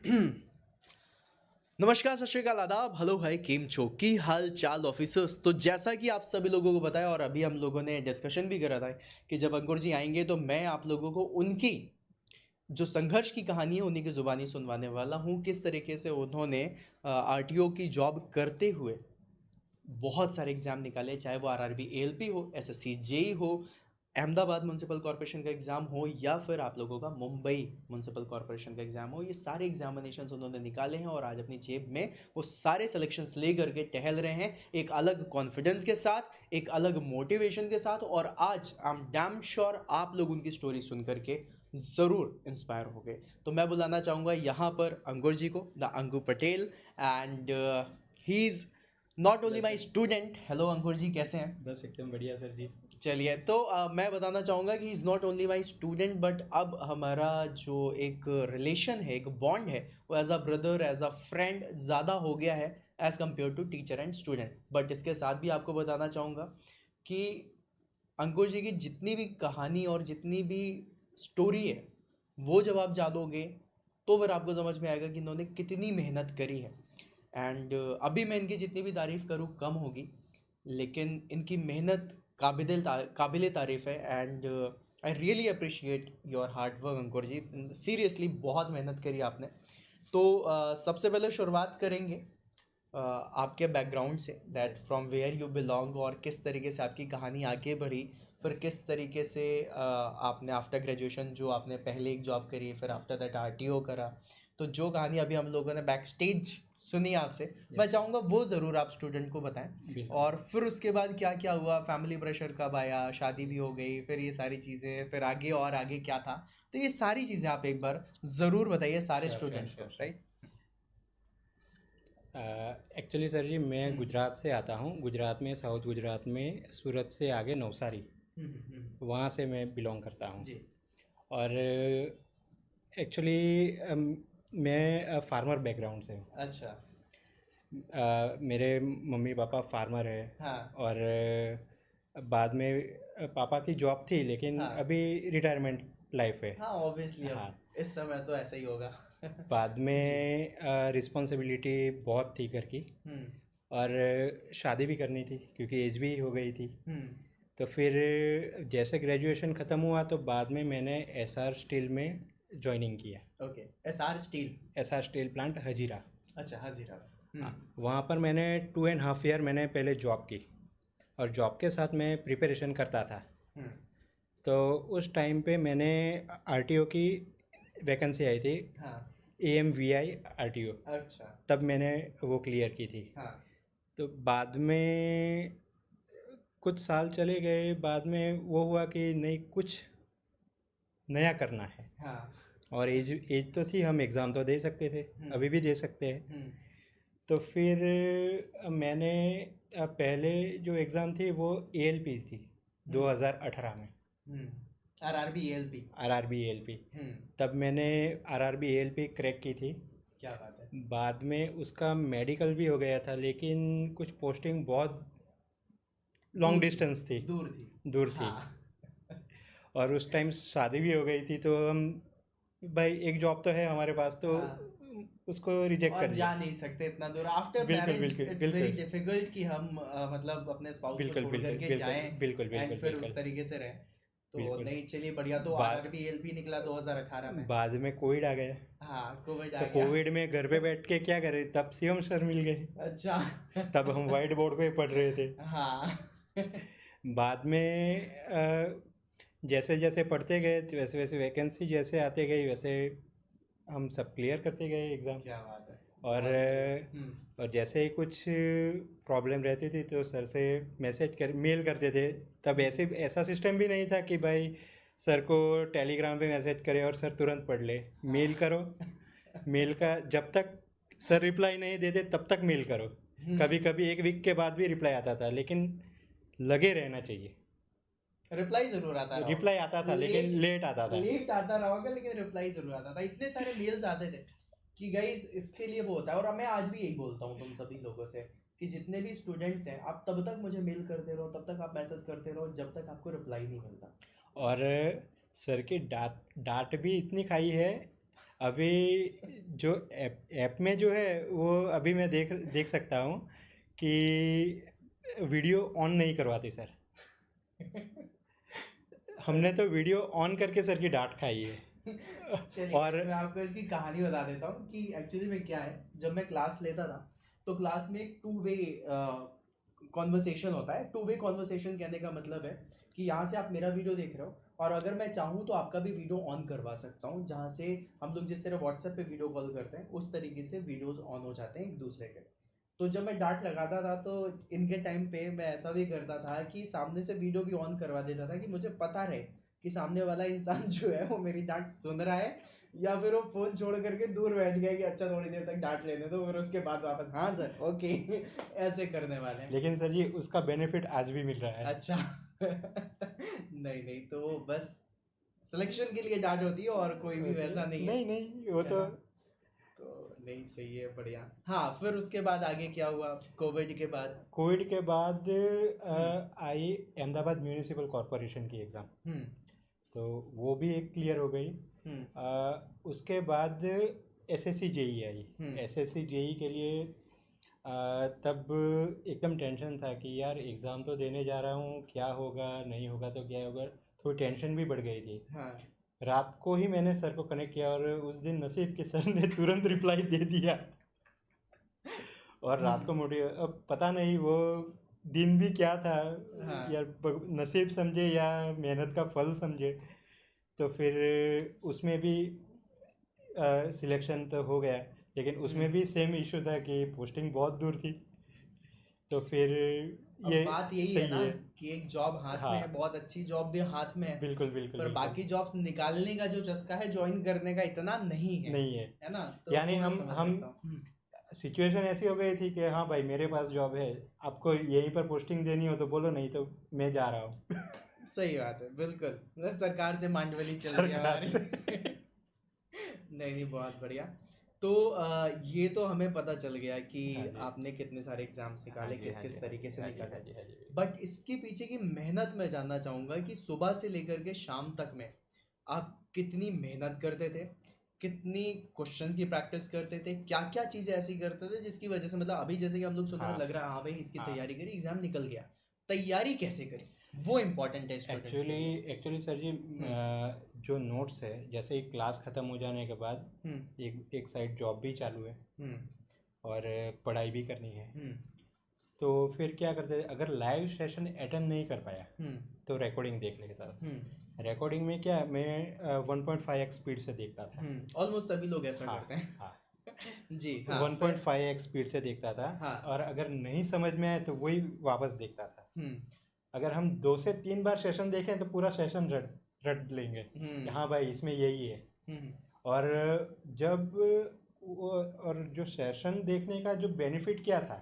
नमस्कार, सत श्री अकाल, आदाब, हेलो भाई, केम छो की हाल चाल ऑफिसर्स। तो जैसा कि आप सभी लोगों को बताया और अभी हम लोगों ने डिस्कशन भी करा था कि जब अंकुर जी आएंगे तो मैं आप लोगों को उनकी जो संघर्ष की कहानी है उन्हीं की जुबानी सुनवाने वाला हूँ। किस तरीके से उन्होंने आरटीओ की जॉब करते हुए बहुत सारे एग्जाम निकाले, चाहे वो आरआरबी एएलपी हो, एसएससी जेई हो, अहमदाबाद म्यूनसिपल कॉरपोरेशन का एग्ज़ाम हो या फिर आप लोगों का मुंबई म्यूनसिपल कॉरपोरेशन का एग्ज़ाम हो। ये सारे एग्जामिनेशंस उन्होंने निकाले हैं और आज अपनी जेब में वो सारे सिलेक्शंस ले करके टहल रहे हैं, एक अलग कॉन्फिडेंस के साथ, एक अलग मोटिवेशन के साथ। और आज आई एम डैम श्योर आप लोग उनकी स्टोरी सुन करके ज़रूर इंस्पायर हो गए। तो मैं बुलाना चाहूँगा यहाँ पर अंकुर जी को, the Ankur Patel. And he is not only my student. Hello Ankur ji, कैसे हैं? बस एकदम बढ़िया सर जी। चलिए, तो मैं बताना चाहूँगा कि is not only my student but अब हमारा जो एक रिलेशन है, एक बॉन्ड है, वो as a brother, as a friend ज़्यादा हो गया है as compared to teacher and student. But इसके साथ भी आपको बताना चाहूँगा कि अंकुर जी की जितनी भी कहानी और जितनी भी स्टोरी है, वो जब आप जानोगे तो फिर आपको समझ में आएगा कि इन्होंने कितनी मेहनत करी है। एंड अभी मैं इनकी जितनी भी तारीफ़ करूँ कम होगी, लेकिन इनकी मेहनत काबिल तारीफ़ है। And I really appreciate your hard work Ankur ji. Seriously बहुत मेहनत करी आपने। तो सबसे पहले शुरुआत करेंगे आपके बैकग्राउंड से, that from where you belong, और किस तरीके से आपकी कहानी आगे बढ़ी। फिर किस तरीके से आपने आफ्टर ग्रेजुएशन जो आपने पहले एक जॉब करी, फिर आफ्टर दैट आरटीओ करा। तो जो कहानी अभी हम लोगों ने बैक स्टेज सुनी आपसे, मैं चाहूँगा वो ज़रूर आप स्टूडेंट को बताएं। बिल्कुल। और फिर उसके बाद क्या क्या हुआ, फैमिली प्रेशर कब आया, शादी भी हो गई, फिर ये सारी चीज़ें, फिर आगे और आगे क्या था। तो ये सारी चीज़ें आप एक बार ज़रूर बताइए सारे श्योर श्योर स्टूडेंट्स को, sure sure. Right? Actually sir ji, मैं हम्म गुजरात से आता हूँ। गुजरात में, साउथ गुजरात में, सूरत से आगे नवसारी, वहाँ से मैं बिलोंग करता हूँ। जी। और एक्चुअली मैं फार्मर बैकग्राउंड से हूँ। अच्छा। मेरे मम्मी पापा फार्मर है। हाँ। और बाद में पापा की जॉब थी, लेकिन हाँ। अभी रिटायरमेंट लाइफ है। हाँ, ऑब्वियसली हाँ। अब इस समय तो ऐसा ही होगा। बाद जी। में रिस्पॉन्सिबिलिटी बहुत थी घर की। हम्म और शादी भी करनी थी क्योंकि एज भी हो गई थी। हम्म तो फिर जैसे ग्रेजुएशन ख़त्म हुआ तो बाद में मैंने एसआर स्टील में जॉइनिंग किया। Okay, SR steel. SR steel plant Hazira. अच्छा, हाजीरा। हाँ, वहाँ पर मैंने 2.5 ईयर मैंने पहले जॉब की, और जॉब के साथ मैं प्रिपरेशन करता था। हम्म तो उस टाइम पे मैंने आरटीओ की वैकेंसी आई थी, हाँ। AMVI RTO. अच्छा। तब मैंने वो क्लियर की थी। हाँ। तो बाद में कुछ साल चले गए, बाद में वो हुआ कि नहीं, कुछ नया करना है। हाँ। और एज एज तो थी, हम एग्ज़ाम तो दे सकते थे, अभी भी दे सकते हैं। हम्म तो फिर मैंने पहले जो एग्ज़ाम थी वो ALP थी, 2018 में। RRB ALP. RRB ALP। हम्म तब मैंने RRB ALP क्रैक की थी। क्या बात है। बाद में उसका मेडिकल भी हो गया था, लेकिन कुछ पोस्टिंग बहुत लॉन्ग दूर थी। डिस्टेंस थी, दूर थी। दूर थी। हाँ। और उस टाइम शादी भी हो गई थी, तो हम, भाई एक जॉब तो है हमारे पास, तो हाँ, उसको रिजेक्ट और कर दिया। जा नहीं सकते इतना दूर आफ्टर बिल्कुल मैरिज। बिल्कुल इट्स वेरी बिल्कुल डिफिकल्ट कि हम मतलब अपने स्पाउस को बिल्कुल छोड़ बिल्कुल करके बिल्कुल जाएं बिल्कुल एंड बिल्कुल फिर उस बिल्कुल तरीके से रहें। तो बिल्कुल। नहीं, चलिए बढ़िया। तो बाद आरआरबी एएलपी निकला 2018 में। बाद में कोविड आ गया। हाँ, कोविड आ तो गया। कोविड में घर पे बैठ के क्या करें, तब सीएम सर मिल गए। अच्छा। तब हम वाइट बोर्ड पे पढ़ रहे थे। हाँ। बाद में जैसे जैसे पढ़ते गए, वैसे वैसे वैकेंसी जैसे आते गई, वैसे हम सब क्लियर करते गए एग्ज़ाम। क्या बात है। और बहुत बढ़िया। और जैसे ही कुछ प्रॉब्लम रहती थी तो सर से मेल करते थे। तब ऐसे ऐसा सिस्टम भी नहीं था कि भाई सर को टेलीग्राम पे मैसेज करे और सर तुरंत पढ़ ले। मेल हाँ। करो। मेल का जब तक सर रिप्लाई नहीं देते तब तक मेल करो। कभी कभी 1 वीक के बाद भी रिप्लाई आता था, लेकिन लगे रहना चाहिए। रिप्लाई जरूर आता रहा रिप्लाई आता होगा, था, लेकिन लेट। लेट आता था। लेट आता रहा होगा, लेकिन रिप्लाई जरूर आता था। इतने सारे मेल्स आते थे कि गाइस इसके लिए वो होता है। और मैं आज भी यही बोलता हूँ तुम सभी लोगों से कि जितने भी स्टूडेंट्स हैं, आप तब तक मुझे मेल करते रहो, तब तक आप मैसेज करते रहो जब तक आपको रिप्लाई नहीं मिलता। और सर की डांट डांट भी इतनी खाई है। अभी जो ऐप में जो है वो अभी मैं देख सकता हूँ कि वीडियो ऑन नहीं करवाते सर। हमने तो वीडियो ऑन करके सर की डांट खाई है। चलिए और मैं आपको इसकी कहानी बता देता हूँ कि एक्चुअली में क्या है। जब मैं क्लास लेता था तो क्लास में एक टू वे कॉन्वर्सेशन होता है। टू वे कॉन्वर्सेशन कहने का मतलब है कि यहाँ से आप मेरा वीडियो देख रहे हो और अगर मैं चाहूँ तो आपका भी वीडियो ऑन करवा सकता हूँ, जहाँ से हम लोग जिस तरह व्हाट्सएप पे वीडियो कॉल करते हैं उस तरीके से वीडियोस ऑन हो जाते हैं एक दूसरे के। तो जब मैं डांट लगाता था तो इनके टाइम पे मैं ऐसा भी करता था कि सामने से वीडियो भी ऑन करवा देता था कि मुझे पता रहे कि सामने वाला इंसान जो है वो मेरी डांट सुन रहा है या फिर वो फोन छोड़ करके दूर बैठ गया कि अच्छा थोड़ी देर तक डांट लेने दो, फिर उसके बाद वापस हाँ सर ओके ऐसे करने वाले हैं। लेकिन सर ये उसका बेनिफिट आज भी मिल रहा है। अच्छा नहीं नहीं, तो बस सिलेक्शन के लिए डांट होती है और कोई भी होती वैसा है, नहीं है। नहीं नहीं वो है तो ना? तो नहीं, सही है, बढ़िया। हाँ, फिर उसके बाद आगे क्या हुआ कोविड के बाद? कोविड के बाद हम्म आई अहमदाबाद म्यूनिसिपल कॉरपोरेशन की एग्ज़ाम। हम्म तो वो भी एक क्लियर हो गई। हम्म उसके बाद एसएससी जेई आई। हम्म एसएससी जेई के लिए तब एकदम टेंशन था कि यार एग्ज़ाम तो देने जा रहा हूँ, क्या होगा नहीं होगा तो क्या होगा। थोड़ी टेंशन भी बढ़ गई थी। हाँ रात को ही मैंने सर को कनेक्ट किया और उस दिन नसीब के सर ने तुरंत रिप्लाई दे दिया। और रात को हम्म अब पता नहीं वो दिन भी क्या था, हाँ या नसीब समझे या मेहनत का फल समझे। तो फिर उसमें भी सिलेक्शन तो हो गया, लेकिन उसमें भी हम्म सेम इशू था कि पोस्टिंग बहुत दूर थी। तो फिर अब ये बात यही है सही ना है। कि एक जॉब हाथ में है, हाँ, बहुत अच्छी जॉब भी हाथ में है, बिल्कुल बिल्कुल पर बिल्कुल। बाकी जॉब्स निकालने का जो चस्का है ज्वाइन करने का इतना नहीं है। नहीं है। है ना? तो यानी वो मैं समझ हम सकता हूँ। सिचुएशन ऐसी हो गई थी कि हाँ भाई मेरे पास जॉब है, आपको यहीं पर पोस्टिंग देनी हो तो बोलो, नहीं तो मैं जा रहा हूँ। सही बात है, बिल्कुल। मतलब सरकार से मांडवली चल रही है सरकार से। हमारी। नहीं नहीं, बहुत बढ़िया। तो ये तो हमें पता चल गया कि हाँ जी, आपने कितने सारे एग्जाम्स हाँ निकाले, जी, किस हाँ जी, किस हाँ जी, तरीके से हाँ जी, निकाले। हाँ जी, हाँ जी। बट इसके पीछे की मेहनत मैं जानना चाहूंगा कि सुबह से लेकर के शाम तक में आप कितनी मेहनत करते थे, कितनी क्वेश्चंस की प्रैक्टिस करते थे, क्या क्या चीजें ऐसी करते थे जिसकी वजह से, मतलब अभी जैसे कि हम लोग सुन रहे हैं, हाँ लग रहा है हाँ भाई इसकी हाँ। तैयारी करी, एग्जाम निकल गया। तैयारी कैसे करी, वो इम्पोर्टेंट है स्टूडेंट्स के एक्चुअली लिए। एक्चुअली सर जी, हम्म जो नोट्स है जैसे ही क्लास ख़त्म हो जाने के बाद हम्म एक साइड जॉब भी चालू है हम्म और पढ़ाई भी करनी है। हम्म तो फिर क्या करते, अगर लाइव सेशन अटेंड नहीं कर पाया हम्म तो रिकॉर्डिंग देख लेता हम्म था। रिकॉर्डिंग में क्या मैं 1.5x स्पीड से देखता था। ऑलमोस्ट सभी लोग ऐसा हाँ करते हैं। हाँ। जी हाँ, फिर? 1.5x स्पीड से देखता था। हाँ। और अगर नहीं समझ में आए तो वही वापस देखता था। हम्म अगर हम 2 से 3 बार सेशन देखें तो पूरा सेशन रट रट लेंगे कि हम्म हाँ भाई इसमें यही है। हम्म और जब और जो सेशन देखने का जो बेनिफिट क्या था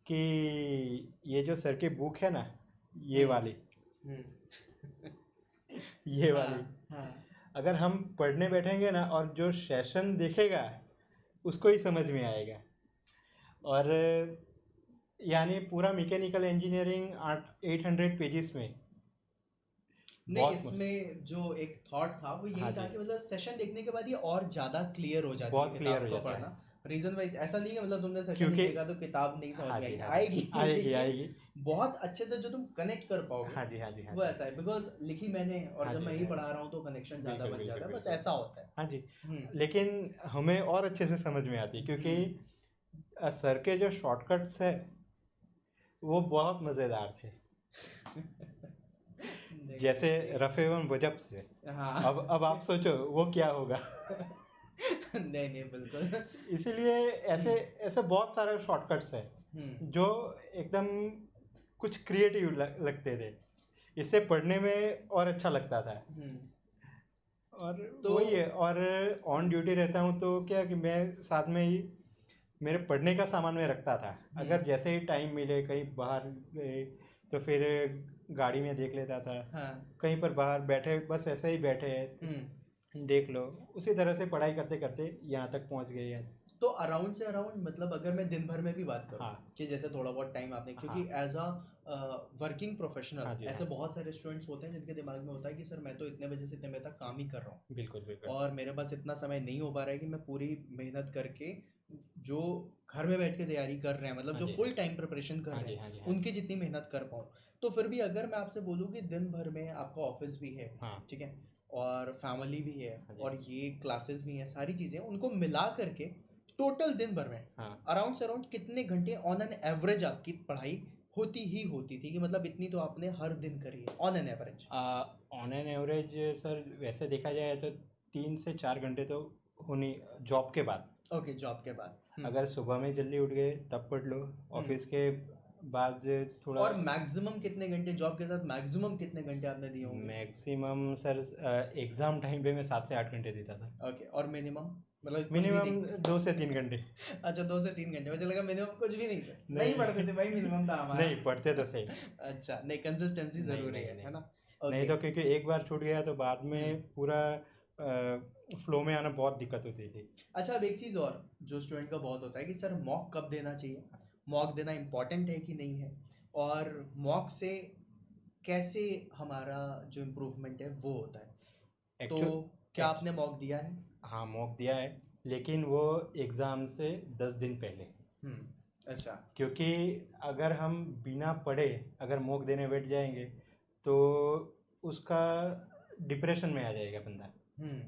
कि ये जो सर की बुक है ना, ये हम्म वाली, हम्म ये हाँ वाली, हाँ अगर हम पढ़ने बैठेंगे ना और जो सेशन देखेगा उसको ही समझ में आएगा। और यानी पूरा मैकेनिकल इंजीनियरिंग 800 पेजेस में नहीं, बहुत इसमें जो एक थॉट था वो हाँ यही था जी, कि मतलब सेशन देखने के बाद ये और ज्यादा क्लियर हो जाती है बहुत क्लियर किताब हो को जाता है। पढ़ना। रीजन वाइज ऐसा नहीं है, मतलब तुमने सेशन नहीं क्योंकि देखा तो किताब नहीं समझ हाँ में जी, आएगी, हाँ जी, आएगी आएगी लेकिन आएगी। बहुत अच्छे से जो तुम कनेक्ट कर पाओगे, हाँ जी, हाँ जी, हाँ वो जी, ऐसा है। बिकॉज लिखी मैंने और हाँ जब जी, मैं ही हाँ जी, पढ़ा रहा हूँ तो कनेक्शन ज्यादा बिल्कुल बन बिल्कुल जाता है, बस बिल्कुल। ऐसा होता है। हाँ जी। हम्म लेकिन हमें और अच्छे से समझ में आती है क्योंकि हम्म सर के जो शॉर्टकट्स है वो बहुत मज़ेदार थे। नहीं नहीं, जैसे सही रफ़ एवं वजब से। हाँ। अब आप सोचो वो क्या होगा। नहीं नहीं, बिल्कुल। इसीलिए ऐसे हम्म ऐसे बहुत सारे शॉर्टकट्स हैं हम्म जो एकदम कुछ क्रिएटिव लगते थे। इससे पढ़ने में और अच्छा लगता था। हम्म और तो वही है। और ऑन ड्यूटी रहता हूँ तो क्या कि मैं साथ में ही मेरे पढ़ने का सामान में रखता था। हम्म अगर जैसे ही टाइम मिले कहीं बाहर गए तो फिर गाड़ी में देख लेता था। हाँ कहीं पर बाहर बैठे, बस ऐसे ही बैठे हैं, हम्म देख लो। उसी तरह से पढ़ाई करते करते यहाँ तक पहुँच गए हैं। तो अराउंड से अराउंड मतलब अगर मैं दिन भर में भी बात करूँ हाँ कि जैसे थोड़ा बहुत टाइम आपने, क्योंकि हाँ एज अ वर्किंग प्रोफेशनल हाँ जी ऐसे हाँ बहुत सारे स्टूडेंट्स होते हैं जिनके दिमाग में होता है कि सर मैं तो इतने बजे से इतने बजे तक काम ही कर रहा हूँ बिल्कुल बिल्कुल और मेरे पास इतना समय नहीं हो पा रहा है कि मैं पूरी मेहनत करके जो घर में बैठ के तैयारी कर रहे हैं, मतलब हाँ जो जी फुल टाइम प्रिपरेशन कर हाँ रहे जी हैं, हाँ जी हाँ उनकी जितनी मेहनत कर पाऊँ। तो फिर भी अगर मैं आपसे बोलूँ कि दिन भर में आपका ऑफिस भी है, हाँ ठीक है, और फैमिली भी है हाँ जी और ये क्लासेस भी हैं, सारी चीज़ें उनको मिला करके टोटल दिन भर में हाँ अराउंड से अराउंड कितने घंटे ऑन एन एवरेज आपकी पढ़ाई होती ही होती थी, कि मतलब इतनी तो आपने हर दिन करी है on an average? On an average sir वैसे देखा जाए तो 3 से 4 घंटे तो होनी जॉब के बाद। ओके, जॉब के बाद। अगर सुबह में जल्दी उठ गए तब पढ़ लो, ऑफिस के बाद थोड़ा। और मैक्सिमम कितने घंटे जॉब के साथ, मैक्सिमम कितने घंटे आपने दिए होंगे? मैक्सिमम सर एग्ज़ाम टाइम पे मैं 7 से 8 घंटे देता था। ओके, और मिनिमम मतलब कुछ भी मिनिमम नहीं? 2 से 3 घंटे। अच्छा, 2 से 3 घंटे, मुझे लगा मिनिमम कुछ भी नहीं थे, नहीं नहीं पढ़ते थे भाई, मिनिमम था हमारा। नहीं पढ़ते तो थे। अच्छा, नहीं कंसिस्टेंसी नहीं जरूरी नहीं है नहीं ना? नहीं ओके। तो क्योंकि एक बार छूट गया तो बाद में पूरा फ्लो में आना बहुत दिक्कत होती थी। अच्छा, अब एक चीज़ और जो स्टूडेंट का बहुत होता है कि सर मॉक कब देना चाहिए, मॉक देना इम्पोर्टेंट है कि नहीं है, और मॉक से कैसे हमारा जो इम्प्रूवमेंट है वो होता है। तो एक्चुअल क्या आपने मॉक दिया है? हाँ मॉक दिया है, लेकिन वो एग्ज़ाम से 10 दिन पहले। अच्छा। क्योंकि अगर हम बिना पढ़े अगर मॉक देने बैठ जाएंगे तो उसका डिप्रेशन में आ जाएगा बंदा हम्म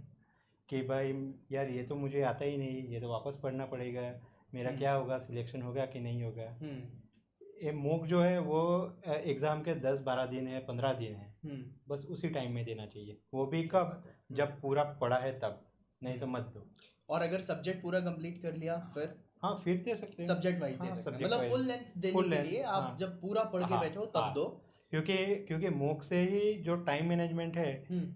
कि भाई यार ये तो मुझे आता ही नहीं, ये तो वापस पढ़ना पड़ेगा, मेरा हम्म क्या होगा, सिलेक्शन होगा कि नहीं होगा। हम्म ये मॉक जो है वो एग्ज़ाम के 10-12 दिन है, 15 दिन है, हम्म बस उसी टाइम में देना चाहिए, वो भी क्या कब, बात है। जब पूरा पढ़ा है तब, नहीं तो हम्म। मत दो। और अगर सब्जेक्ट पूरा कंप्लीट कर लिया फिर हाँ फिर दे सकते हैं। सब्जेक्ट वाइज दे हाँ सकते हैं, सब्जेक्ट मतलब वाइज फुल लेंथ देने फुल के लेंथ। लिए हाँ आप जब पूरा पढ़ के हाँ बैठो तब हाँ दो। क्योंकि क्योंकि मॉक से ही जो टाइम मैनेजमेंट है हम्म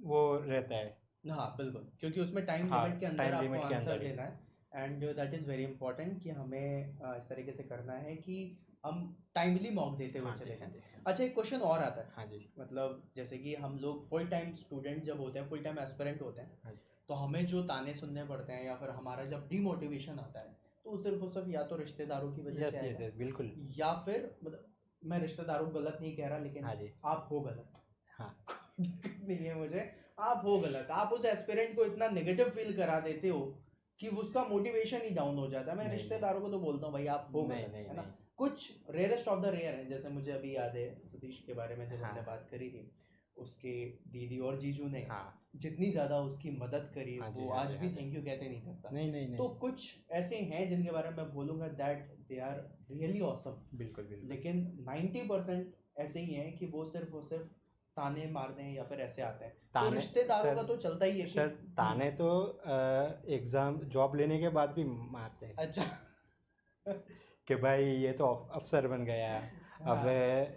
वो रहता है। हाँ बिल्कुल, क्योंकि उसमें टाइम हाँ लिमिट के अंदर टाइम आपको लिमिट के आंसर अंदर ही। देना है, and that is very important कि हमें इस तरीके से करना है कि हम टाइमली मॉक देते हुए हाँ जी चले हाँ जाएं। जी अच्छा, एक क्वेश्चन और आता है, हाँ जी मतलब जैसे कि हम लोग फुल टाइम स्टूडेंट जब होते हैं, फुल टाइम एस्पिरेंट होते हैं, हाँ जी। तो हमें जो ताने सुनने पड़ते हैं या फिर हमारा जब डीमोटिवेशन आता है, तो वो सिर्फ और सिर्फ या तो रिश्तेदारों की वजह से यस यस आएगा, यस बिल्कुल। या फिर मतलब मैं रिश्तेदारों को गलत नहीं कह रहा, लेकिन हाँ जी आप हो गलत। हाँ दिक्कत नहीं है मुझे, आप हो गलत, आप उस एस्पिरेंट को इतना नेगेटिव फील करा देते हो कि उसका मोटिवेशन ही डाउन हो जाता है। मैं नहीं नहीं रिश्तेदारों को तो बोलता हूँ भाई आप हो नहीं गलत, नहीं है ना? नहीं। कुछ रेयरेस्ट ऑफ द रेयर है, जैसे मुझे अभी याद है सतीश के बारे में जब हाँ हमने बात करी थी, उसके दीदी और जीजू ने हाँ जितनी ज़्यादा उसकी मदद करी, हाँ जी वो हाँ आज जी हाँ भी जी। थैंक यू कहते नहीं करता। नहीं नहीं तो नहीं कुछ ऐसे हैं जिनके बारे में मैं बोलूँगा that they are really awesome, बिल्कुल बिल्कुल। लेकिन 90% ऐसे ही हैं कि वो सिर्फ ताने मारने या फिर ऐसे आते हैं। तो ताने रिश्तेदारों का सर तो चलता ही है कि सर ताने तो एग्ज़ाम जॉब लेने के बाद भी मारते हैं अच्छा। कि भाई ये तो अफसर बन गया, अब हाँ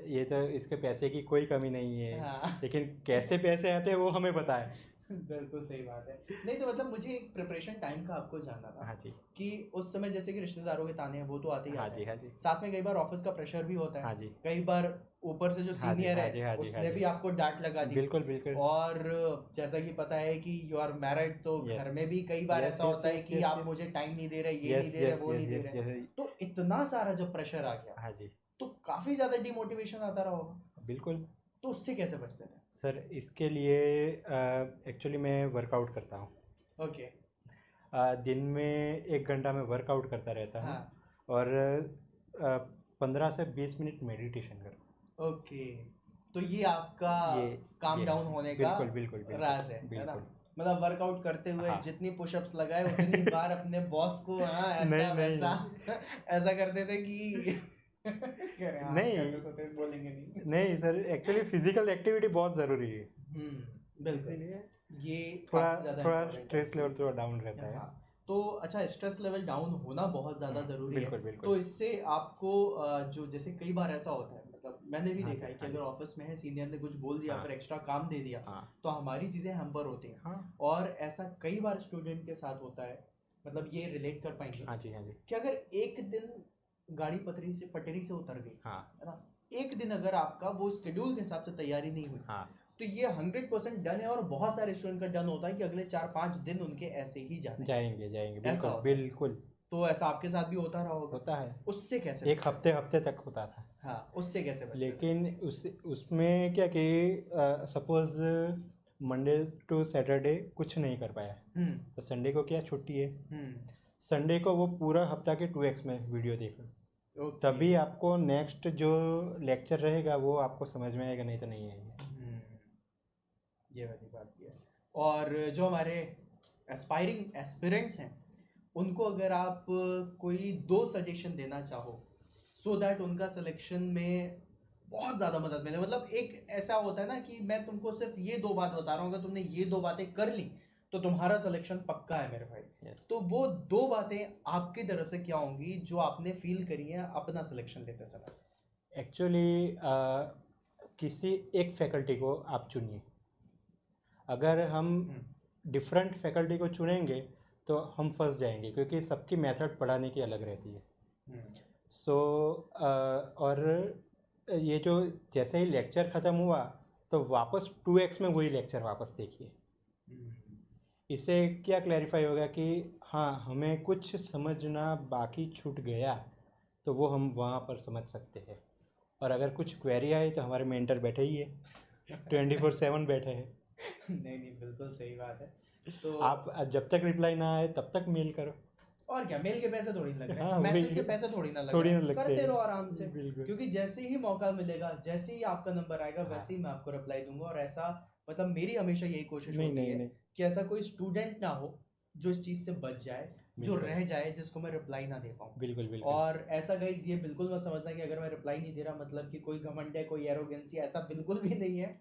ये तो इसके पैसे की कोई कमी नहीं है, हाँ। लेकिन कैसे पैसे आते हैं वो हमें पता है। बिल्कुल सही बात है। नहीं तो मतलब मुझे एक प्रिपरेशन टाइम का आपको जानना था हाँ जी कि उस समय जैसे कि रिश्तेदारों के ताने हैं वो तो आते ही हाँ आते जी हैं, हाँ जी साथ में कई बार ऑफिस का प्रेशर भी होता हाँ है, जी कई बार ऊपर से जो हाँ जी सीनियर हाँ है जी हाँ जी हाँ उसने जी भी आपको डांट लगा दी, बिल्कुल बिल्कुल। और जैसा कि पता है कि यू आर मैरिड, तो यस घर में भी कई बार यस ऐसा यस होता है यस कि यस आप मुझे टाइम नहीं दे रहे, ये नहीं यस दे रहे, यस वो यस नहीं दे यस रहे। यस। तो इतना सारा जब प्रेशर आ गया हाँ जी तो काफी ज्यादा डिमोटिवेशन आता रहा होगा, बिल्कुल। तो उससे कैसे बचते थे? सर इसके लिए एक्चुअली मैं वर्कआउट करता हूँ। ओके। दिन में 1 घंटा मैं वर्कआउट करता रहता हूँ, हाँ। और 15 से 20 मिनट मेडिटेशन करता ओके, तो ये आपका हूँ। काम ये डाउन होने का बिल्कुल बिल्कुल बिल्कुल राज है ना? बिल्कुल। मतलब वर्कआउट करते हुए हाँ जितनी पुशअप्स लगाए उतनी बार अपने बॉस को हाँ नहीं ऐसा नहीं वैसा नहीं ऐसा करते थे कि कह रहे हैं, हाँ नहीं करते तो थे, बोलेंगे नहीं। नहीं सर, एक्चुअली फिजिकल एक्टिविटी बहुत ज़रूरी है, बिल्कुल, इसीलिए ये थोड़ा काफी ज्यादा थोड़ा इम्पोर्टेंट है। स्ट्रेस लेवल थोड़ा डाउन रहता है। हाँ, तो अच्छा, स्ट्रेस लेवल डाउन होना बहुत ज़्यादा ज़रूरी है। बिल्कुल तो बिल्कुल। इससे आपको जो जैसे कई बार ऐसा होता है, मतलब मैंने भी हाँ देखा जी है कि हाँ अगर जी ऑफिस में है, सीनियर ने कुछ बोल दिया हाँ फिर एक्स्ट्रा काम दे दिया, हाँ तो हमारी चीज़ें हैम्पर होती हैं। हाँ और ऐसा कई बार स्टूडेंट के साथ होता है, मतलब ये रिलेट कर पाएंगे हाँ जी हाँ जी कि अगर एक दिन गाड़ी पटरी से उतर गई, हाँ है ना, एक दिन अगर आपका वो स्केड्यूल के हिसाब से तैयारी नहीं हुई, हाँ तो तो ये 100% डन है, और बहुत सारे स्टूडेंट का डन होता है कि अगले 4-5 दिन उनके ऐसे ही जाते हैं, जाएंगे जाएंगे, ऐसा बिल्कुल होता है। बिल्कुल तो ऐसा आपके साथ भी होता रहा होगा, होता है। उससे कैसे एक बचते हैं? हफ्ते हफ्ते तक होता था। हाँ, उससे कैसे बचते थे? लेकिन उसमें क्या कि सपोज मंडे टू सैटरडे कुछ नहीं कर पाया, हम्म। तो संडे को क्या छुट्टी है, हम्म। संडे को वो पूरा हफ्ता के 2x में वीडियो देखो, ओके। तभी आपको नेक्स्ट जो लेक्चर रहेगा वो आपको समझ में आएगा, नहीं तो नहीं आएगा। ये वाली बात की है। और जो हमारे एस्पायरिंग एस्पिरेंट्स हैं, उनको अगर आप कोई 2 सजेशन देना चाहो, सो दैट उनका सिलेक्शन में बहुत ज़्यादा मदद मिले, मतलब एक ऐसा होता है ना कि मैं तुमको सिर्फ ये 2 बात बता रहा हूँ, अगर तुमने ये 2 बातें कर ली तो तुम्हारा सिलेक्शन पक्का है मेरे भाई। Yes. तो वो 2 बातें आपकी तरफ से क्या होंगी जो आपने फील करी है अपना सिलेक्शन लेते समय? एक्चुअली किसी एक फैकल्टी को आप चुनिए। अगर हम डिफरेंट फैकल्टी को चुनेंगे तो हम फंस जाएंगे, क्योंकि सबकी मेथड पढ़ाने की अलग रहती है। सो और ये जो जैसे ही लेक्चर ख़त्म हुआ तो वापस 2x में वही लेक्चर वापस देखिए। इससे क्या क्लैरिफाई होगा कि हाँ हमें कुछ समझना बाकी छूट गया, तो वो हम वहाँ पर समझ सकते हैं। और अगर कुछ क्वेरी आई तो हमारे मेंटर बैठे ही है, 24/7 बैठे हैं। नहीं नहीं, बिल्कुल सही बात है। तो आप जब तक रिप्लाई ना आए तब तक मेल करो। और क्या, मेल के पैसे थोड़ी ना लग रहे हैं, हाँ मैसेज वही, के पैसे थोड़ी ना लग थोड़ी रहे ना हैं, लगते करते हैं। रहो आराम से। बिल्कुल। क्योंकि जैसे ही मौका मिलेगा, जैसे ही आपका नंबर आएगा, हाँ। वैसे ही मैं आपको रिप्लाई दूंगा। और ऐसा मतलब मेरी हमेशा यही कोशिश नहीं होती नहीं है नहीं, कि ऐसा कोई स्टूडेंट ना हो जो इस चीज़ से बच जाए, जो बिल्कुल रह जाए, जिसको मैं रिप्लाई ना दे पाऊँ। बिल्कुल बिल्कुल। और ऐसा गाइज ये बिल्कुल मत समझना कि अगर मैं रिप्लाई नहीं दे रहा मतलब कि कोई घमंड है, कोई एरोगेंसी, ऐसा बिल्कुल भी नहीं है।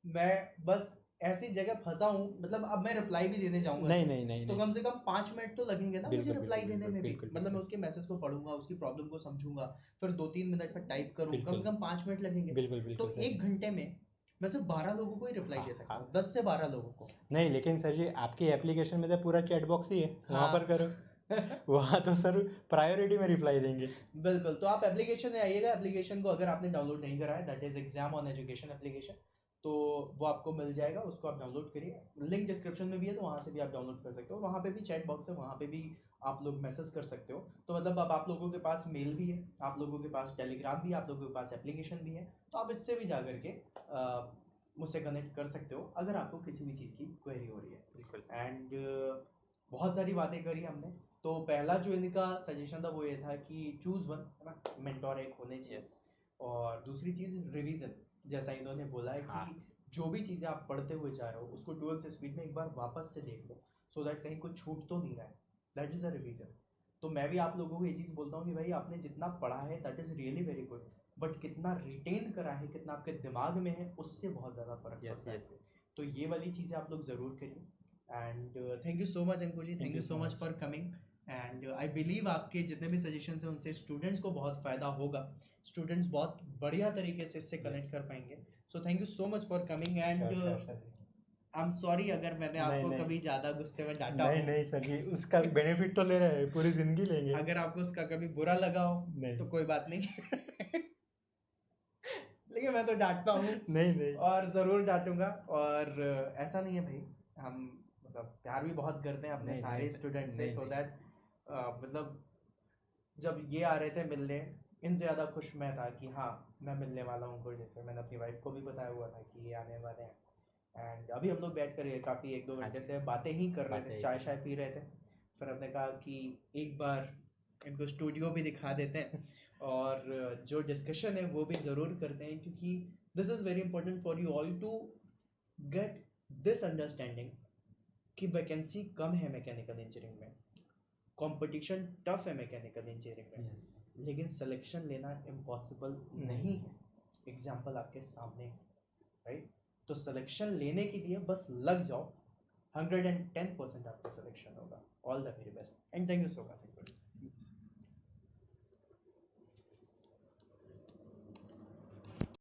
मैं बस ऐसी जगह फंसा हूँ, मतलब अब मैं रिप्लाई भी देने जाऊंगा नहीं नहीं नहीं तो नहीं, कम से कम 5 मिनट तो लगेंगे ना मुझे बिल्कुल रिप्लाई बिल्कुल देने में भी। बिल्कुल मतलब मैं बिल्कुल उसके मैसेज को पढ़ूंगा, उसकी प्रॉब्लम को समझूंगा, फिर 2-3 मिनट में टाइप करूँ, कम से बिल्कुल कम 5 मिनट लगेंगे। बिल्कुल तो बिल्कुल सर जी। 1 घंटे में मैं सिर्फ 12 लोगों को ही रिप्लाई हाँ दे सकता हाँ। हूँ, 10 से 12 लोगों को। नहीं लेकिन सर जी आपकी एप्लीकेशन में तो पूरा चैट बॉक्स ही है, वहाँ पर हाँ। करो। वहाँ तो सर प्रायोरिटी में रिप्लाई देंगे। बिल्कुल, तो आप एप्लीकेशन में आइएगा। एप्लीकेशन को अगर आपने डाउनलोड नहीं करा है, that is exam on education application, तो वो आपको मिल जाएगा, उसको आप डाउनलोड करिए। लिंक डिस्क्रिप्शन में भी है, तो वहाँ से भी आप डाउनलोड कर सकते हो। वहाँ पे भी चैट बॉक्स है, वहाँ पे भी आप लोग मैसेज कर सकते हो। तो मतलब अब आप लोगों के पास मेल भी है, आप लोगों के पास टेलीग्राम भी है, आप लोगों के पास एप्लीकेशन भी है, तो आप इससे भी जा करके मुझसे कनेक्ट कर सकते हो अगर आपको किसी भी चीज़ की क्वेरी हो रही है। बिल्कुल। एंड बहुत सारी बातें करी हमने। तो पहला जो इनका सजेशन था वो ये था कि चूज़ वन, है ना, मेंटोर एक होने चाहिए। यस। और दूसरी चीज़ रिवीजन, जैसा इन्होंने बोला है हाँ। कि जो भी चीज़ें आप पढ़ते हुए जा रहे हो उसको 2x स्पीड में एक बार वापस से देख लो, सो दैट कहीं कुछ छूट तो नहीं रहा है। That is a revision. तो मैं भी आप लोगों को ये चीज़ बोलता हूँ कि भाई आपने जितना पढ़ा है that is really very good, but कितना रिटेन करा है, कितना आपके दिमाग में है, उससे बहुत ज़्यादा फर्क यस पड़ता है। यस। तो ये वाली चीज़ें आप लोग ज़रूर करिए। And thank you so much Ankur ji, thank you so much for coming. And I believe आपके जितने भी सजेशंस हैं उनसे स्टूडेंट्स को बहुत फ़ायदा होगा, स्टूडेंट्स बहुत बढ़िया तरीके से इससे कनेक्ट कर पाएंगे। So thank you so much for coming. And I am sorry अगर मैंने नहीं आपको नहीं कभी ज़्यादा गुस्से में डांटा नहीं हो, नहीं सर जी, उसका बेनिफिट तो ले रहे हैं, पूरी जिंदगी लेंगे। अगर आपको उसका कभी बुरा लगा हो नहीं तो कोई बात नहीं। लेकिन मैं तो डांटता हूँ नहीं नहीं और ज़रूर डांटूंगा। और ऐसा नहीं है भाई, हम मतलब प्यार भी बहुत करते हैं अपने नहीं सारे स्टूडेंट से, नहीं सो नहीं। दैट मतलब जब ये आ रहे थे मिलने, इनसे ज़्यादा खुश मैं था कि हाँ मैं मिलने वाला हूँ उनको। जैसे मैंने अपनी वाइफ को भी बताया हुआ था कि ये आने वाले हैं। एंड अभी हम लोग बैठ कर काफ़ी 1-2 घंटे से बातें ही कर रहे थे, चाय शाय पी रहे थे। फिर हमने कहा कि एक बार इनको स्टूडियो भी दिखा देते हैं और जो डिस्कशन है वो भी ज़रूर करते हैं, क्योंकि this is very important for you all to get this understanding कि वैकेंसी कम है मैकेनिकल इंजीनियरिंग में, कंपटीशन टफ है मैकेनिकल इंजीनियरिंग में, यस। लेकिन सिलेक्शन लेना इम्पॉसिबल नहीं है। एग्जाम्पल आपके सामने है, राइट? तो सिलेक्शन लेने के लिए बस लग जाओ, 110% आपका सिलेक्शन होगा। All the very best and thank you so much.